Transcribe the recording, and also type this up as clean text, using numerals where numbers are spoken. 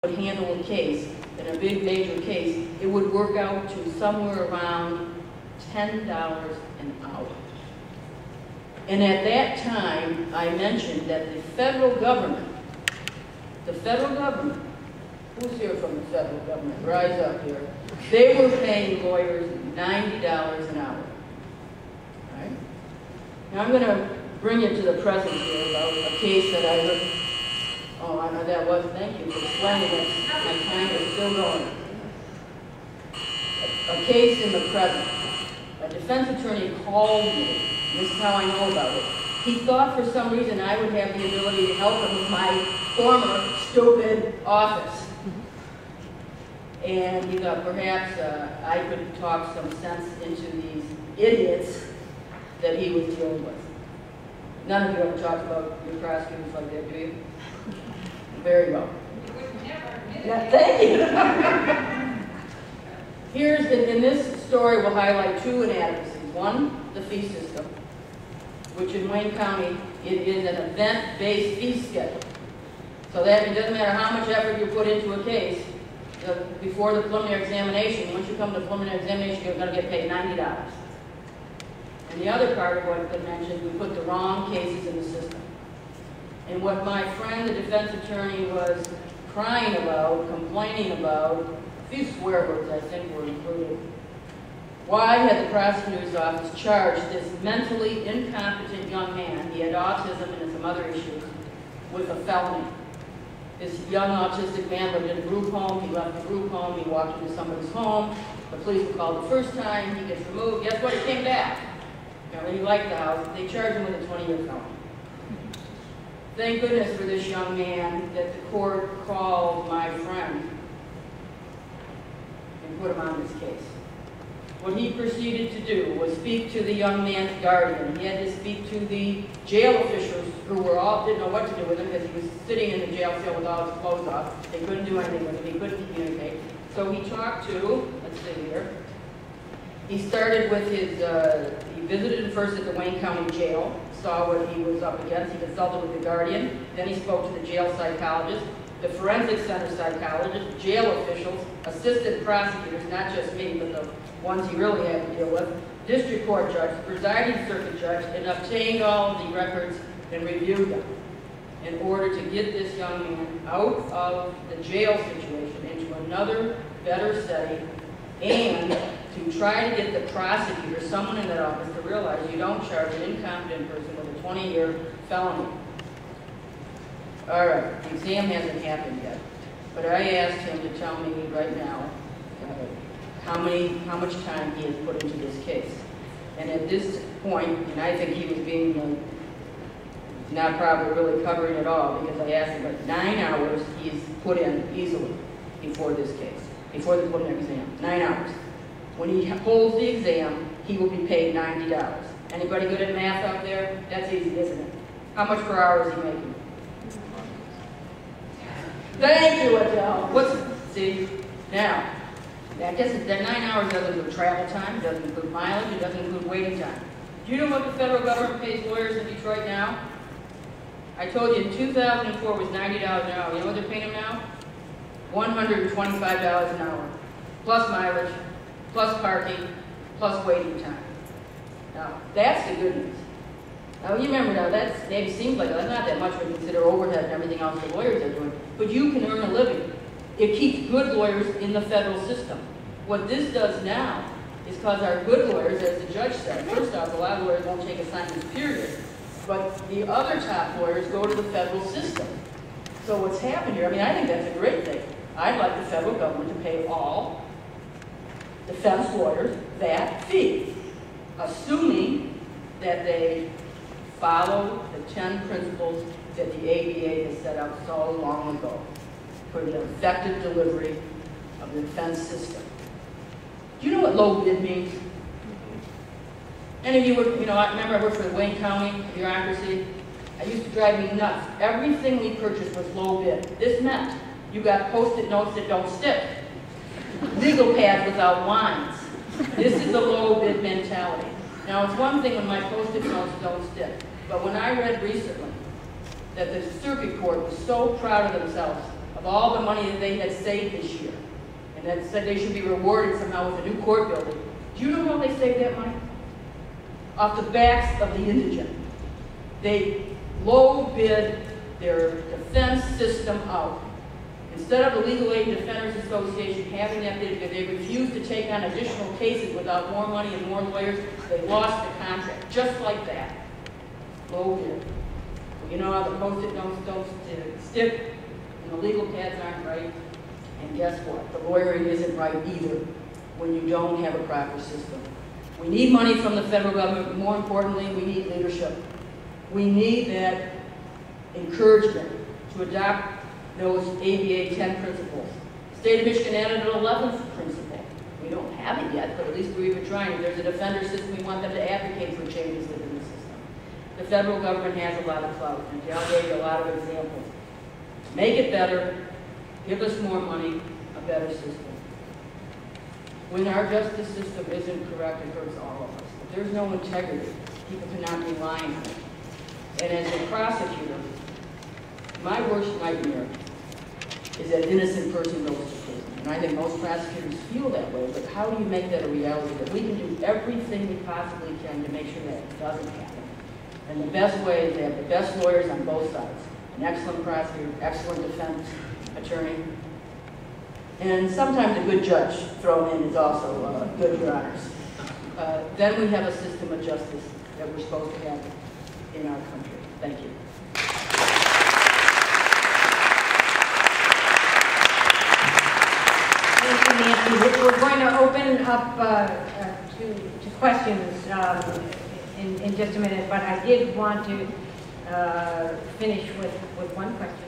would handle a case, in a big major case, it would work out to somewhere around $10 an hour. And at that time, I mentioned that the federal government, who's here from the federal government? Rise up here. They were paying lawyers $90 an hour. Right? Now I'm going to bring you to the present here about a case that I heard. Oh, I know that was. Thank you for explaining it. My time is still going. A case in the present. A defense attorney called me. This is how I know about it. He thought for some reason I would have the ability to help him with my former stupid office. And he thought perhaps I could talk some sense into these idiots that he was dealing with. None of you ever talked about your prosecutors like that, do you? Very well. You would never admit it. Yeah, thank you. In this story, we'll highlight two inadequacies. One, the fee system, which in Wayne County, it is an event-based fee schedule. So that it doesn't matter how much effort you put into a case, before the preliminary examination, once you come to the preliminary examination, you're going to get paid $90. And the other part of what I mentioned, we put the wrong cases in the system. And what my friend, the defense attorney, was crying about, complaining about, a few swear words I think were included. Why had the prosecutor's office charged this mentally incompetent young man, he had autism and some other issues, with a felony? This young autistic man lived in a group home, he left the group home, he walked into somebody's home, the police were called the first time, he gets removed, guess what, he came back. Apparently he liked the house, they charged him with a 20-year felony. Thank goodness for this young man that the court called my friend and put him on this case. What he proceeded to do was speak to the young man's guardian. He had to speak to the jail officials who were all didn't know what to do with him because he was sitting in the jail cell with all his clothes off. They couldn't do anything with him. He couldn't communicate. So he talked to, let's see here, he started with his, he visited him first at the Wayne County Jail, saw what he was up against. He consulted with the guardian. Then he spoke to the jail psychologist, the forensic center psychologist, jail officials, assistant prosecutors, not just me, but the ones he really had to deal with, district court judge, presiding circuit judge, and obtained all of the records and reviewed them in order to get this young man out of the jail situation into another, better setting, and to try to get the prosecutor, someone in that office, to realize you don't charge an incompetent person with a 20-year felony. All right, the exam hasn't happened yet, but I asked him to tell me right now how much time he has put into this case. And at this point, and I think he was being not probably really covering it all, because I asked him, but 9 hours he's put in easily before this case, before the preliminary exam, 9 hours. When he holds the exam, he will be paid $90. Anybody good at math out there? That's easy, isn't it? How much per hour is he making? Thank you, Adele. See, now, I guess that 9 hours doesn't include travel time, it doesn't include mileage, it doesn't include waiting time. Do you know what the federal government pays lawyers in Detroit now? I told you in 2004 was $90 an hour. You know what they're paying them now? $125 an hour, plus mileage, plus parking, plus waiting time. Now, that's the good news. Now, you remember now, that maybe seems like that's not that much when you consider overhead and everything else the lawyers are doing, but you can earn a living. It keeps good lawyers in the federal system. What this does now is cause our good lawyers, as the judge said, first off, a lot of lawyers won't take assignments, period, but the other top lawyers go to the federal system. So what's happened here, I mean, I think that's a great thing. I'd like the federal government to pay all defense lawyers that fee, assuming that they follow the 10 principles that the ABA has set out so long ago for the effective delivery of the defense system. Do you know what low bid means? Any of you would, I remember I worked for the Wayne County bureaucracy. It used to drive me nuts. Everything we purchased was low bid. This meant you got Post-it notes that don't stick, legal pads without lines. This is a low bid mentality. Now, it's one thing when my Post-it notes don't stick, but when I read recently that the circuit court was so proud of themselves of all the money that they had saved this year, and that said they should be rewarded somehow with a new court building. Do you know how they saved that money? Off the backs of the indigent. They low bid their defense system out. Instead of the Legal Aid Defenders Association having that bid, because they refused to take on additional cases without more money and more lawyers, they lost the contract, just like that. Low bid. Well, you know how the post-it notes don't stick, and the legal pads aren't right, and guess what? The lawyering isn't right either when you don't have a proper system. We need money from the federal government, but more importantly, we need leadership. We need that encouragement to adopt those ABA 10 principles. The state of Michigan added an 11th principle. We don't have it yet, but at least we've been trying. If there's a defender system, we want them to advocate for changes within the system. The federal government has a lot of clout, and Diehl gave you a lot of examples. Make it better, give us more money, a better system. When our justice system isn't correct, it hurts all of us. If there's no integrity, people cannot rely on it. And as a prosecutor, my worst nightmare is that an innocent person goes to prison. And I think most prosecutors feel that way, but how do you make that a reality? That we can do everything we possibly can to make sure that it doesn't happen. And the best way is to have the best lawyers on both sides. An excellent prosecutor, excellent defense attorney, and sometimes a good judge thrown in is also good, Your Honors. Then we have a system of justice that we're supposed to have in our country. Thank you. Thank you, Nancy. We're going to open up to questions in just a minute, but I did want to finish with one question.